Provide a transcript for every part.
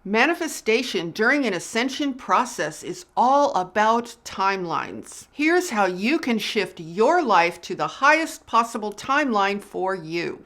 Manifestation during an ascension process is all about timelines. Here's how you can shift your life to the highest possible timeline for you.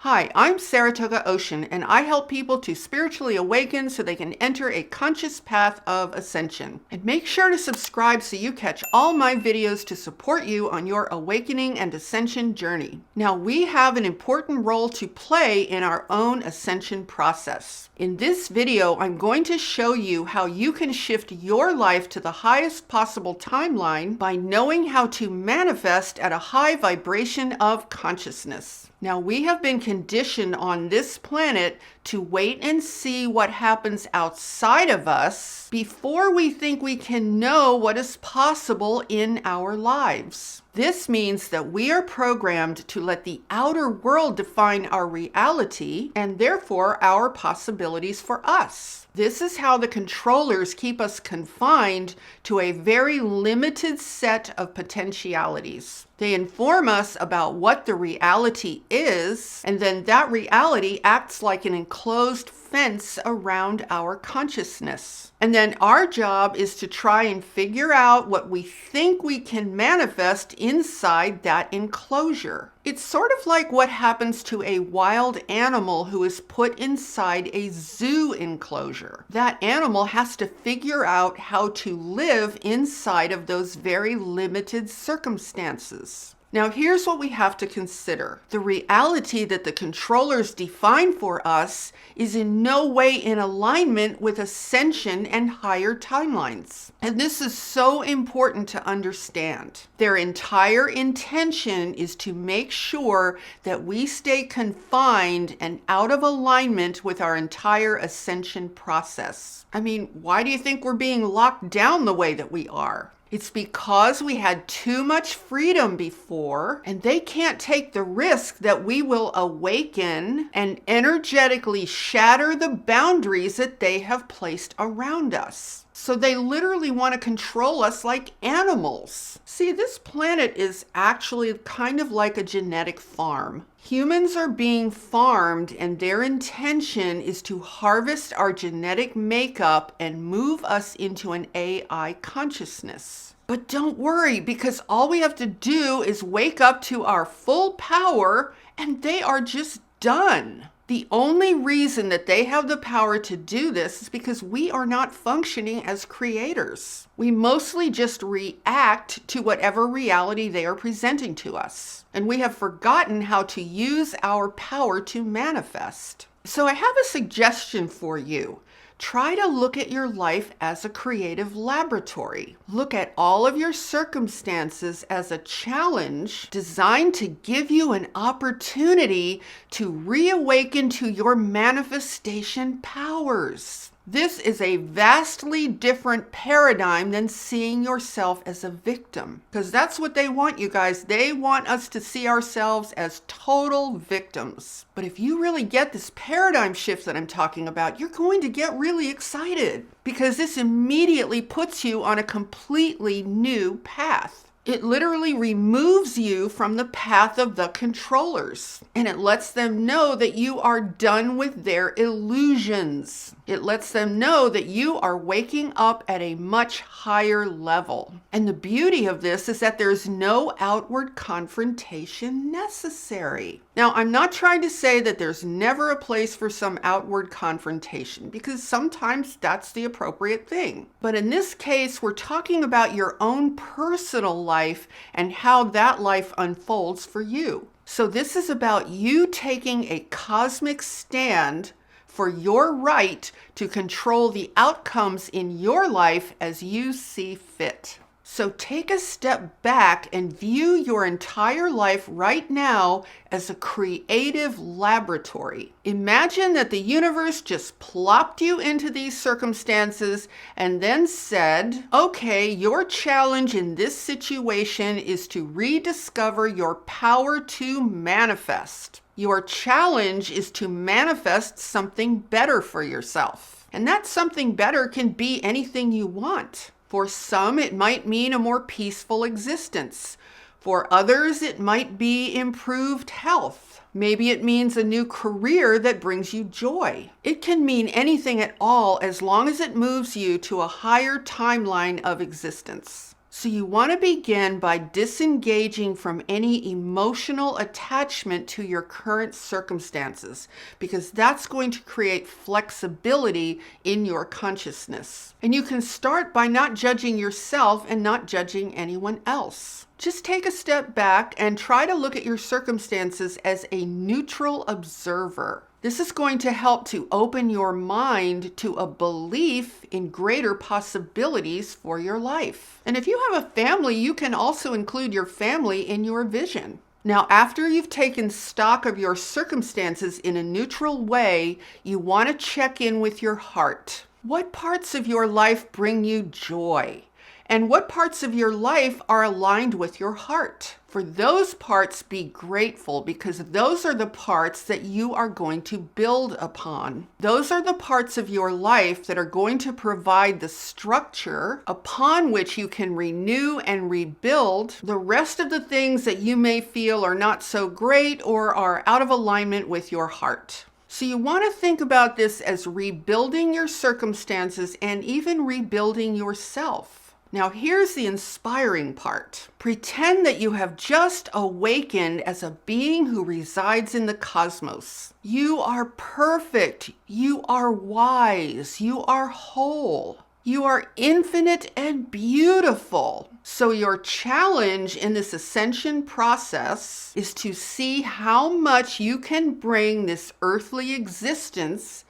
Hi, I'm Saratoga Ocean, and I help people to spiritually awaken so they can enter a conscious path of ascension. And make sure to subscribe so you catch all my videos to support you on your awakening and ascension journey. Now, we have an important role to play in our own ascension process. In this video, I'm going to show you how you can shift your life to the highest possible timeline by knowing how to manifest at a high vibration of consciousness. Now, we have been conditioned on this planet to wait and see what happens outside of us before we think we can know what is possible in our lives. This means that we are programmed to let the outer world define our reality and therefore our possibilities for us. This is how the controllers keep us confined to a very limited set of potentialities. They inform us about what the reality is, and then that reality acts like an enclosed fence around our consciousness. And then our job is to try and figure out what we think we can manifest inside that enclosure. It's sort of like what happens to a wild animal who is put inside a zoo enclosure. That animal has to figure out how to live inside of those very limited circumstances. Now, here's what we have to consider. The reality that the controllers define for us is in no way in alignment with ascension and higher timelines. And this is so important to understand. Their entire intention is to make sure that we stay confined and out of alignment with our entire ascension process. I mean, why do you think we're being locked down the way that we are? It's because we had too much freedom before, and they can't take the risk that we will awaken and energetically shatter the boundaries that they have placed around us. So they literally want to control us like animals. See, this planet is actually kind of like a genetic farm. Humans are being farmed, and their intention is to harvest our genetic makeup and move us into an AI consciousness. But don't worry, because all we have to do is wake up to our full power, and they are just done. The only reason that they have the power to do this is because we are not functioning as creators. We mostly just react to whatever reality they are presenting to us. And we have forgotten how to use our power to manifest. So I have a suggestion for you. Try to look at your life as a creative laboratory. Look at all of your circumstances as a challenge designed to give you an opportunity to reawaken to your manifestation powers. This is a vastly different paradigm than seeing yourself as a victim, because that's what they want, you guys. They want us to see ourselves as total victims. But if you really get this paradigm shift that I'm talking about, you're going to get really excited, because this immediately puts you on a completely new path. It literally removes you from the path of the controllers, and it lets them know that you are done with their illusions. It lets them know that you are waking up at a much higher level. And the beauty of this is that there's no outward confrontation necessary. Now, I'm not trying to say that there's never a place for some outward confrontation, because sometimes that's the appropriate thing. But in this case, we're talking about your own personal life and how that life unfolds for you. So this is about you taking a cosmic stand for your right to control the outcomes in your life as you see fit. So take a step back and view your entire life right now as a creative laboratory. Imagine that the universe just plopped you into these circumstances and then said, okay, your challenge in this situation is to rediscover your power to manifest. Your challenge is to manifest something better for yourself. And that something better can be anything you want. For some, it might mean a more peaceful existence. For others, it might be improved health. Maybe it means a new career that brings you joy. It can mean anything at all as long as it moves you to a higher timeline of existence. So you want to begin by disengaging from any emotional attachment to your current circumstances, because that's going to create flexibility in your consciousness. And you can start by not judging yourself and not judging anyone else. Just take a step back and try to look at your circumstances as a neutral observer. This is going to help to open your mind to a belief in greater possibilities for your life. And if you have a family, you can also include your family in your vision. Now, after you've taken stock of your circumstances in a neutral way, you want to check in with your heart. What parts of your life bring you joy? And what parts of your life are aligned with your heart? For those parts, be grateful, because those are the parts that you are going to build upon. Those are the parts of your life that are going to provide the structure upon which you can renew and rebuild the rest of the things that you may feel are not so great or are out of alignment with your heart. So you want to think about this as rebuilding your circumstances and even rebuilding yourself. Now, here's the inspiring part. Pretend that you have just awakened as a being who resides in the cosmos. You are perfect. You are wise. You are whole. You are infinite and beautiful. So your challenge in this ascension process is to see how much you can bring this earthly existence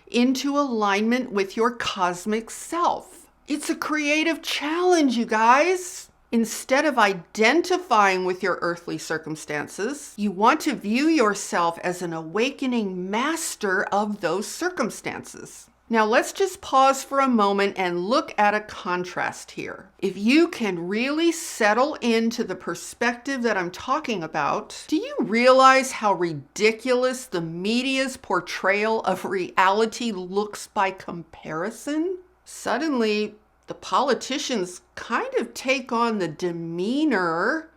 into alignment with your cosmic self. It's a creative challenge, you guys. Instead of identifying with your earthly circumstances, you want to view yourself as an awakening master of those circumstances. Now let's just pause for a moment and look at a contrast here. If you can really settle into the perspective that I'm talking about, do you realize how ridiculous the media's portrayal of reality looks by comparison? Suddenly, the politicians kind of take on the demeanor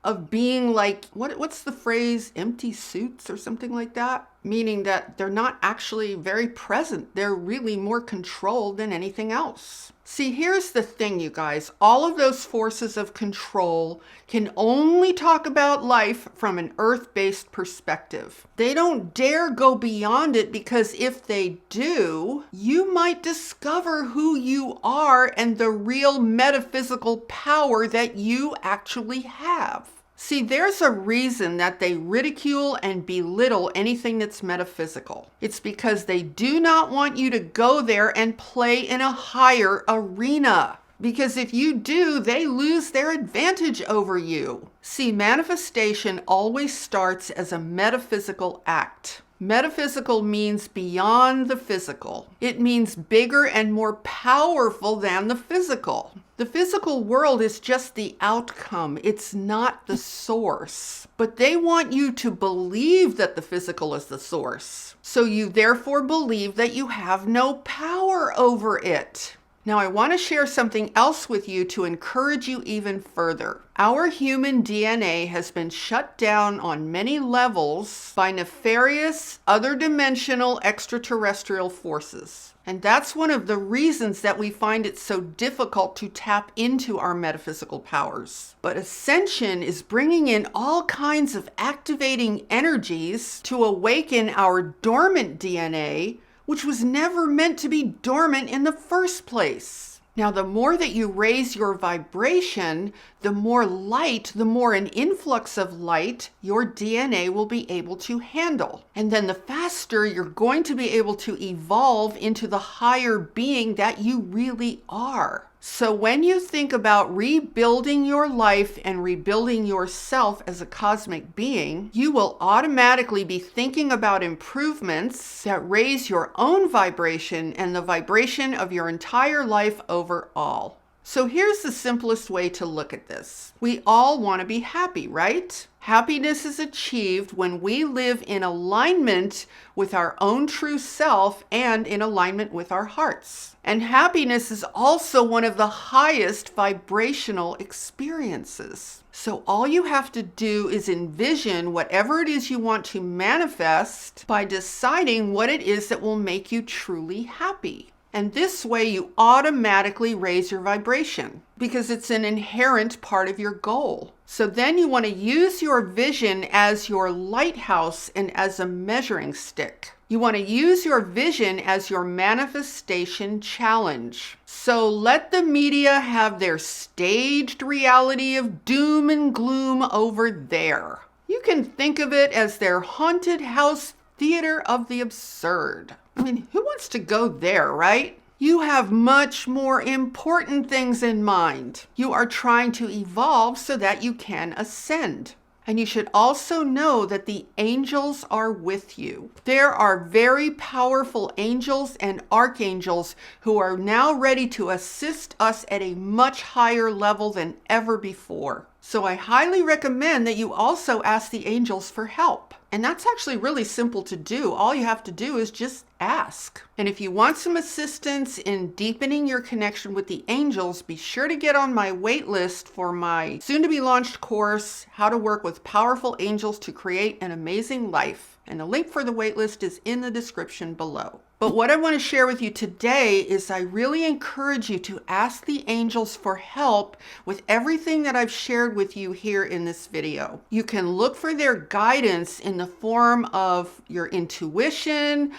of being like, what's the phrase, empty suits or something like that? Meaning that they're not actually very present. They're really more controlled than anything else. See, here's the thing, you guys. All of those forces of control can only talk about life from an earth-based perspective. They don't dare go beyond it, because if they do, you might discover who you are and the real metaphysical power that you actually have. See, there's a reason that they ridicule and belittle anything that's metaphysical. It's because they do not want you to go there and play in a higher arena. Because if you do, they lose their advantage over you. See, manifestation always starts as a metaphysical act. Metaphysical means beyond the physical. It means bigger and more powerful than the physical. The physical world is just the outcome. It's not the source. But they want you to believe that the physical is the source. So you therefore believe that you have no power over it. Now, I want to share something else with you to encourage you even further. Our human DNA has been shut down on many levels by nefarious, other-dimensional extraterrestrial forces. And that's one of the reasons that we find it so difficult to tap into our metaphysical powers. But Ascension is bringing in all kinds of activating energies to awaken our dormant DNA, which was never meant to be dormant in the first place. Now, the more that you raise your vibration, the more light, the more an influx of light your DNA will be able to handle. And then the faster you're going to be able to evolve into the higher being that you really are. So when you think about rebuilding your life and rebuilding yourself as a cosmic being, you will automatically be thinking about improvements that raise your own vibration and the vibration of your entire life overall. So here's the simplest way to look at this. We all want to be happy, right? Happiness is achieved when we live in alignment with our own true self and in alignment with our hearts. And happiness is also one of the highest vibrational experiences. So all you have to do is envision whatever it is you want to manifest by deciding what it is that will make you truly happy. And this way you automatically raise your vibration because it's an inherent part of your goal. So then you want to use your vision as your lighthouse and as a measuring stick. You want to use your vision as your manifestation challenge. So let the media have their staged reality of doom and gloom over there. You can think of it as their haunted house theater of the absurd. I mean, who wants to go there, right? You have much more important things in mind. You are trying to evolve so that you can ascend. And you should also know that the angels are with you. There are very powerful angels and archangels who are now ready to assist us at a much higher level than ever before. So I highly recommend that you also ask the angels for help. And that's actually really simple to do. All you have to do is just ask. And if you want some assistance in deepening your connection with the angels, be sure to get on my wait list for my soon-to-be launched course, How to Work with Powerful Angels to Create an Amazing Life. And the link for the wait list is in the description below. But what I want to share with you today is I really encourage you to ask the angels for help with everything that I've shared with you here in this video. You can look for their guidance in the form of your intuition,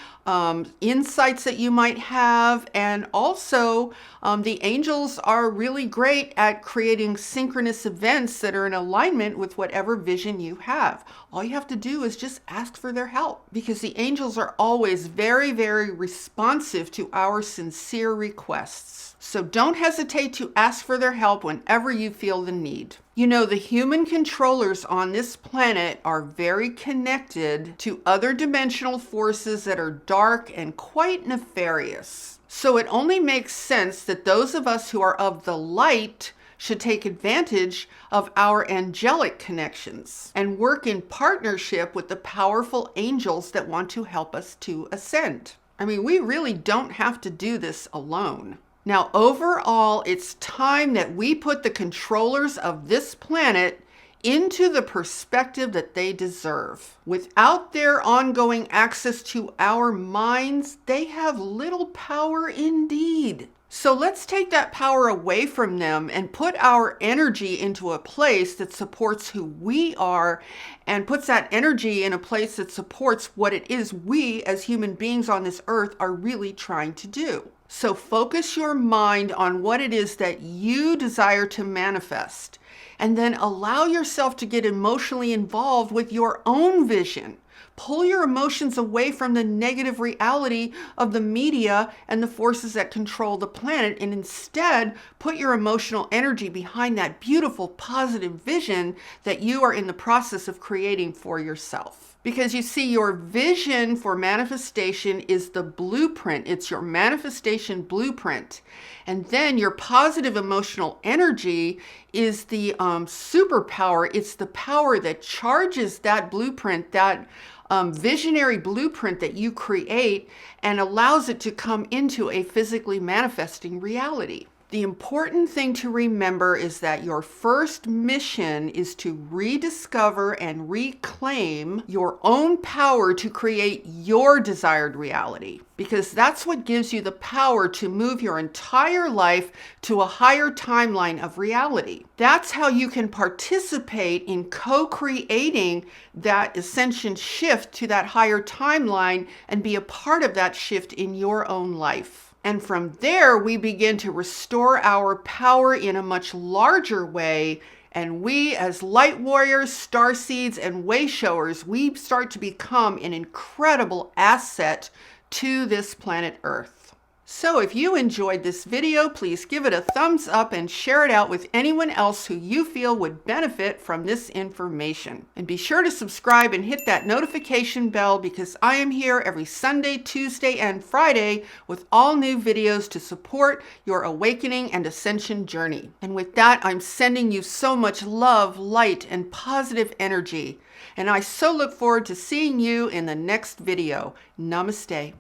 insights that you might have, and also the angels are really great at creating synchronous events that are in alignment with whatever vision you have. All you have to do is just ask for their help, because the angels are always very, very responsive to our sincere requests. So don't hesitate to ask for their help whenever you feel the need. You know, the human controllers on this planet are very connected to other dimensional forces that are dark and quite nefarious. So it only makes sense that those of us who are of the light should take advantage of our angelic connections and work in partnership with the powerful angels that want to help us to ascend. I mean, we really don't have to do this alone. Now, overall, it's time that we put the controllers of this planet into the perspective that they deserve. Without their ongoing access to our minds, they have little power indeed. So let's take that power away from them and put our energy into a place that supports who we are and puts that energy in a place that supports what it is we as human beings on this earth are really trying to do. So focus your mind on what it is that you desire to manifest, and then allow yourself to get emotionally involved with your own vision. Pull your emotions away from the negative reality of the media and the forces that control the planet, and instead put your emotional energy behind that beautiful, positive vision that you are in the process of creating for yourself. Because you see, your vision for manifestation is the blueprint. It's your manifestation blueprint. And then your positive emotional energy is the superpower. It's the power that charges that blueprint, that visionary blueprint that you create, and allows it to come into a physically manifesting reality. The important thing to remember is that your first mission is to rediscover and reclaim your own power to create your desired reality, because that's what gives you the power to move your entire life to a higher timeline of reality. That's how you can participate in co-creating that ascension shift to that higher timeline and be a part of that shift in your own life. And from there, we begin to restore our power in a much larger way. And we, as light warriors, starseeds, and way showers, we start to become an incredible asset to this planet Earth. So if you enjoyed this video, please give it a thumbs up and share it out with anyone else who you feel would benefit from this information. And be sure to subscribe and hit that notification bell because I am here every Sunday, Tuesday, and Friday with all new videos to support your awakening and ascension journey. And with that, I'm sending you so much love, light, and positive energy. And I so look forward to seeing you in the next video. Namaste.